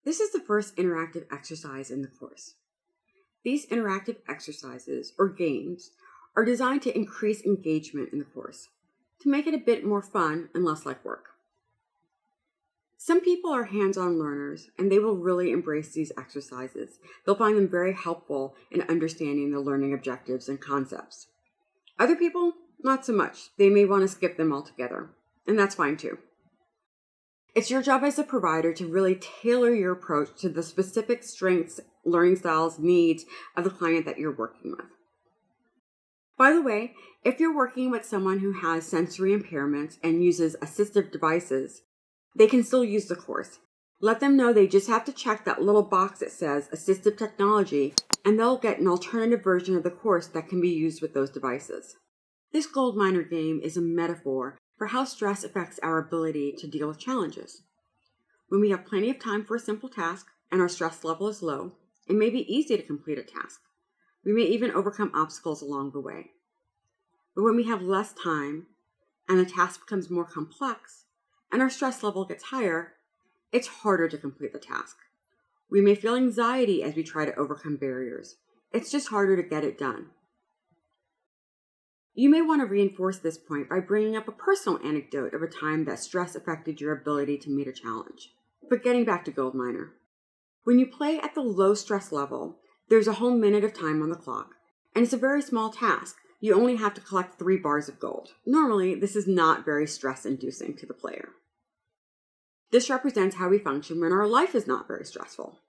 This is the first interactive exercise in the course. These interactive exercises, or games, are designed to increase engagement in the course, to make it a bit more fun and less like work. Some people are hands-on learners, and they will really embrace these exercises. They'll find them very helpful in understanding the learning objectives and concepts. Other people, not so much. They may want to skip them altogether, and that's fine too. It's your job as a provider to really tailor your approach to the specific strengths, learning styles, needs of the client that you're working with. By the way, if you're working with someone who has sensory impairments and uses assistive devices, they can still use the course. Let them know they just have to check that little box that says assistive technology, and they'll get an alternative version of the course that can be used with those devices. This gold miner game is a metaphor for how stress affects our ability to deal with challenges. When we have plenty of time for a simple task and our stress level is low, it may be easy to complete a task. We may even overcome obstacles along the way. But when we have less time and the task becomes more complex and our stress level gets higher, it's harder to complete the task. We may feel anxiety as we try to overcome barriers. It's just harder to get it done. You may want to reinforce this point by bringing up a personal anecdote of a time that stress affected your ability to meet a challenge. But getting back to Gold Miner. When you play at the low stress level, there's a whole minute of time on the clock, and it's a very small task. You only have to collect 3 bars of gold. Normally, this is not very stress-inducing to the player. This represents how we function when our life is not very stressful.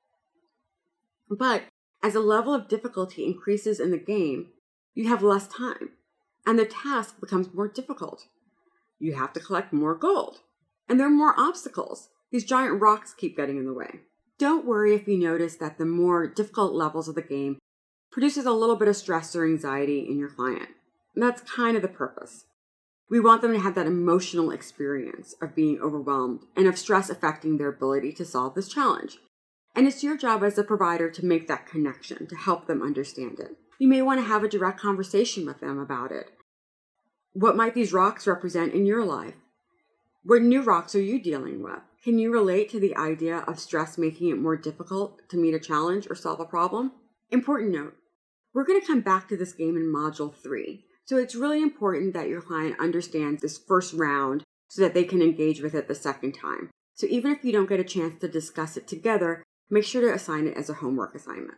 But as the level of difficulty increases in the game, you have less time, and the task becomes more difficult. You have to collect more gold, and there are more obstacles. These giant rocks keep getting in the way. Don't worry if you notice that the more difficult levels of the game produces a little bit of stress or anxiety in your client. And that's kind of the purpose. We want them to have that emotional experience of being overwhelmed and of stress affecting their ability to solve this challenge. And it's your job as a provider to make that connection, to help them understand it. You may want to have a direct conversation with them about it. What might these rocks represent in your life? What new rocks are you dealing with? Can you relate to the idea of stress making it more difficult to meet a challenge or solve a problem? Important note, we're going to come back to this game in Module 3. So it's really important that your client understands this first round so that they can engage with it the second time. So even if you don't get a chance to discuss it together, make sure to assign it as a homework assignment.